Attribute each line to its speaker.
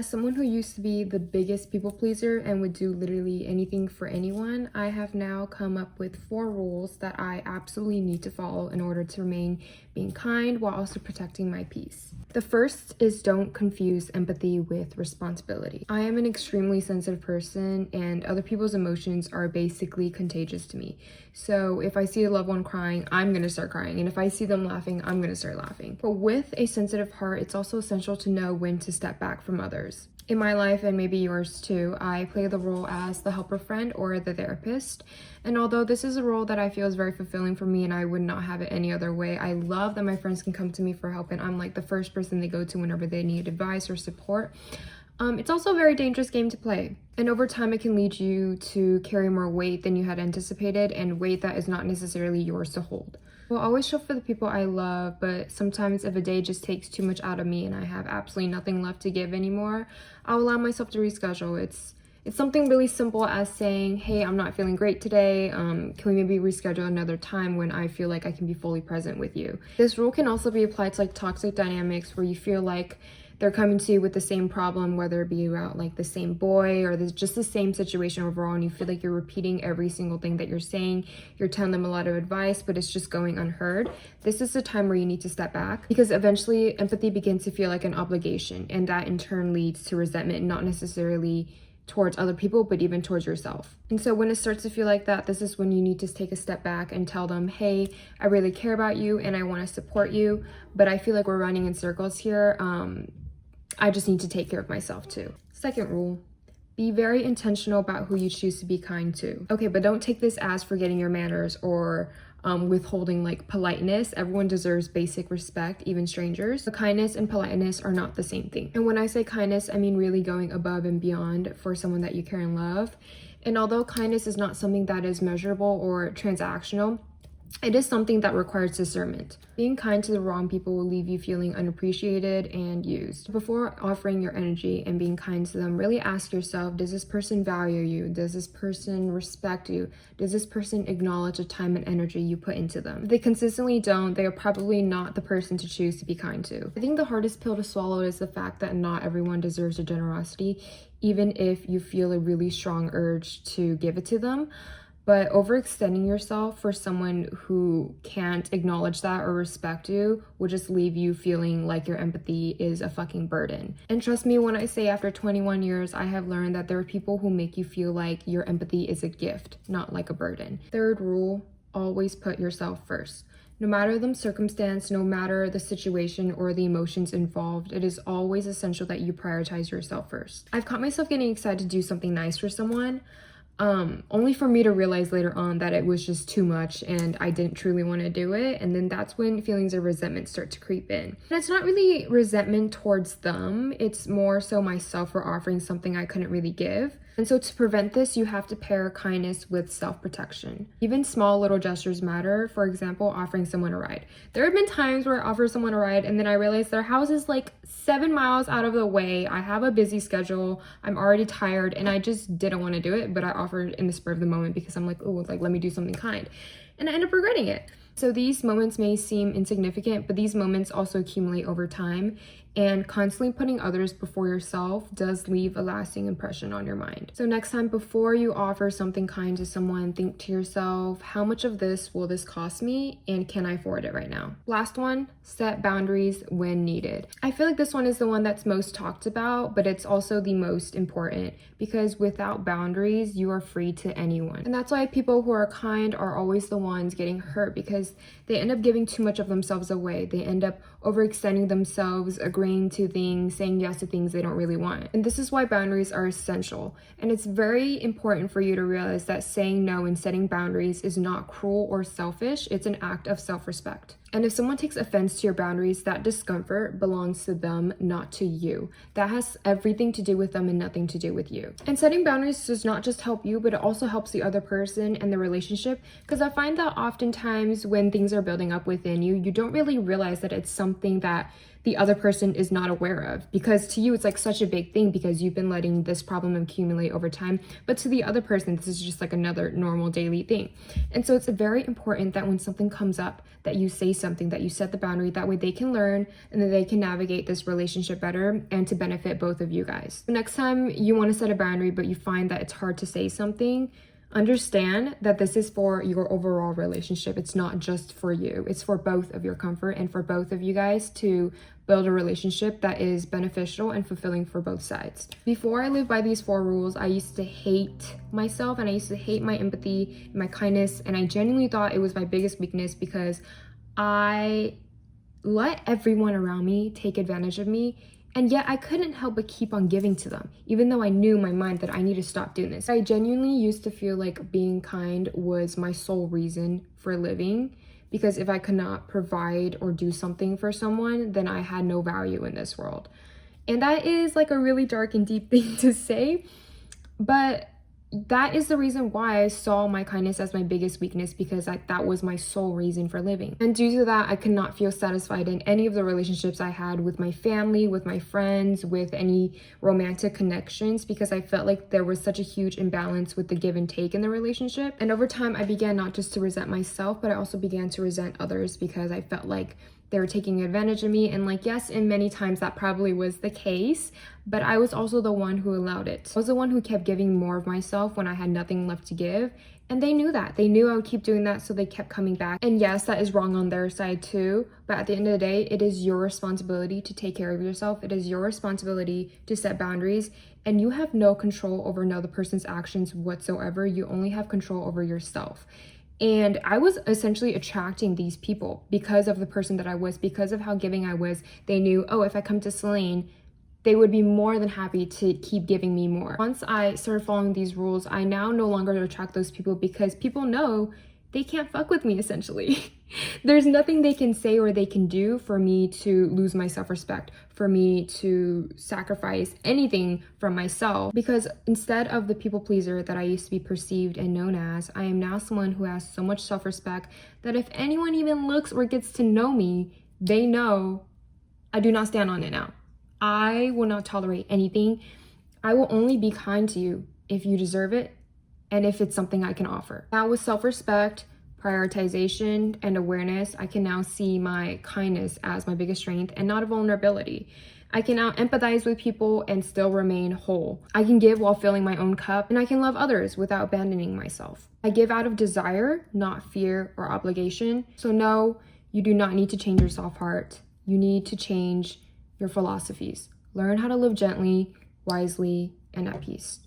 Speaker 1: As someone who used to be the biggest people pleaser and would do literally anything for anyone, I have now come up with 4 rules that I absolutely need to follow in order to remain being kind while also protecting my peace. The first is don't confuse empathy with responsibility. I am an extremely sensitive person and other people's emotions are basically contagious to me. So if I see a loved one crying, I'm gonna start crying. And if I see them laughing, I'm gonna start laughing. But with a sensitive heart, it's also essential to know when to step back from others. In my life, and maybe yours too, I play the role as the helper friend or the therapist. And although this is a role that I feel is very fulfilling for me and I would not have it any other way, I love that my friends can come to me for help and I'm like the first person they go to whenever they need advice or support. It's also a very dangerous game to play. And over time, it can lead you to carry more weight than you had anticipated and weight that is not necessarily yours to hold. I'll always show for the people I love, but sometimes if a day just takes too much out of me and I have absolutely nothing left to give anymore, I'll allow myself to reschedule. It's something really simple as saying, hey, I'm not feeling great today. Can we maybe reschedule another time when I feel like I can be fully present with you? This rule can also be applied to like toxic dynamics where you feel like they're coming to you with the same problem, whether it be about like the same boy or just the same situation overall, and you feel like you're repeating every single thing that you're saying. You're telling them a lot of advice, but it's just going unheard. This is the time where you need to step back because eventually empathy begins to feel like an obligation, and that in turn leads to resentment, not necessarily towards other people, but even towards yourself. And so when it starts to feel like that, this is when you need to take a step back and tell them, hey, I really care about you and I want to support you, but I feel like we're running in circles here. I just need to take care of myself too. Second rule, be very intentional about who you choose to be kind to. Okay, but don't take this as forgetting your manners or withholding like politeness. Everyone deserves basic respect, even strangers. But kindness and politeness are not the same thing. And when I say kindness, I mean really going above and beyond for someone that you care and love. And although kindness is not something that is measurable or transactional, it is something that requires discernment. Being kind to the wrong people will leave you feeling unappreciated and used. Before offering your energy and being kind to them, really ask yourself, does this person value you? Does this person respect you? Does this person acknowledge the time and energy you put into them? If they consistently don't, they are probably not the person to choose to be kind to. I think the hardest pill to swallow is the fact that not everyone deserves your generosity, even if you feel a really strong urge to give it to them. But overextending yourself for someone who can't acknowledge that or respect you will just leave you feeling like your empathy is a fucking burden. And trust me when I say after 21 years, I have learned that there are people who make you feel like your empathy is a gift, not like a burden. Third rule, always put yourself first. No matter the circumstance, no matter the situation or the emotions involved, it is always essential that you prioritize yourself first. I've caught myself getting excited to do something nice for someone, only for me to realize later on that it was just too much and I didn't truly want to do it. And then that's when feelings of resentment start to creep in. And it's not really resentment towards them, it's more so myself for offering something I couldn't really give. And so to prevent this, you have to pair kindness with self-protection. Even small little gestures matter. For example, offering someone a ride. There have been times where I offer someone a ride and then I realized their house is like 7 miles out of the way. I have a busy schedule. I'm already tired and I just didn't want to do it, but I offered in the spur of the moment because I'm like, oh, like let me do something kind. And I end up regretting it. So these moments may seem insignificant, but these moments also accumulate over time. And constantly putting others before yourself does leave a lasting impression on your mind. So next time, before you offer something kind to someone, think to yourself, how much of this will this cost me? And can I afford it right now? Last one, set boundaries when needed. I feel like this one is the one that's most talked about, but it's also the most important because without boundaries, you are free to anyone. And that's why people who are kind are always the ones getting hurt because they end up giving too much of themselves away. They end up overextending themselves, agreeing to things, saying yes to things they don't really want. And this is why boundaries are essential. And it's very important for you to realize that saying no and setting boundaries is not cruel or selfish. It's an act of self-respect. And if someone takes offense to your boundaries, that discomfort belongs to them, not to you. That has everything to do with them and nothing to do with you. And setting boundaries does not just help you, but it also helps the other person and the relationship. Because I find that oftentimes when things are building up within you, you don't really realize that it's something that the other person is not aware of, because to you it's like such a big thing because you've been letting this problem accumulate over time, but to the other person this is just like another normal daily thing. And so it's very important that when something comes up that you say something, that you set the boundary, that way they can learn and then they can navigate this relationship better and to benefit both of you guys. The next time you want to set a boundary but you find that it's hard to say something, understand that this is for your overall relationship. It's not just for you. It's for both of your comfort and for both of you guys to build a relationship that is beneficial and fulfilling for both sides. Before I lived by these 4 rules, I used to hate myself and I used to hate my empathy and my kindness, and I genuinely thought it was my biggest weakness because I let everyone around me take advantage of me. And yet I couldn't help but keep on giving to them, even though I knew in my mind that I need to stop doing this. I genuinely used to feel like being kind was my sole reason for living, because if I could not provide or do something for someone, then I had no value in this world. And that is like a really dark and deep thing to say, but that is the reason why I saw my kindness as my biggest weakness, because that was my sole reason for living. And due to that, I could not feel satisfied in any of the relationships I had with my family, with my friends, with any romantic connections, because I felt like there was such a huge imbalance with the give and take in the relationship. And over time, I began not just to resent myself, but I also began to resent others because I felt like they were taking advantage of me. And like, yes, and many times that probably was the case, but I was also the one who allowed it. I was the one who kept giving more of myself when I had nothing left to give. And they knew that. They knew I would keep doing that, so they kept coming back. And yes, that is wrong on their side too. But at the end of the day, it is your responsibility to take care of yourself. It is your responsibility to set boundaries. And you have no control over another person's actions whatsoever. You only have control over yourself. And I was essentially attracting these people because of the person that I was, because of how giving I was. They knew, oh, if I come to Celine, they would be more than happy to keep giving me more. Once I started following these rules, I now no longer attract those people because people know they can't fuck with me, essentially. There's nothing they can say or they can do for me to lose my self-respect, for me to sacrifice anything from myself. Because instead of the people pleaser that I used to be perceived and known as, I am now someone who has so much self-respect that if anyone even looks or gets to know me, they know I do not stand on it now. I will not tolerate anything. I will only be kind to you if you deserve it and if it's something I can offer. Now with self-respect, prioritization, and awareness, I can now see my kindness as my biggest strength and not a vulnerability. I can now empathize with people and still remain whole. I can give while filling my own cup, and I can love others without abandoning myself. I give out of desire, not fear or obligation. So no, you do not need to change your soft heart. You need to change your philosophies. Learn how to live gently, wisely, and at peace.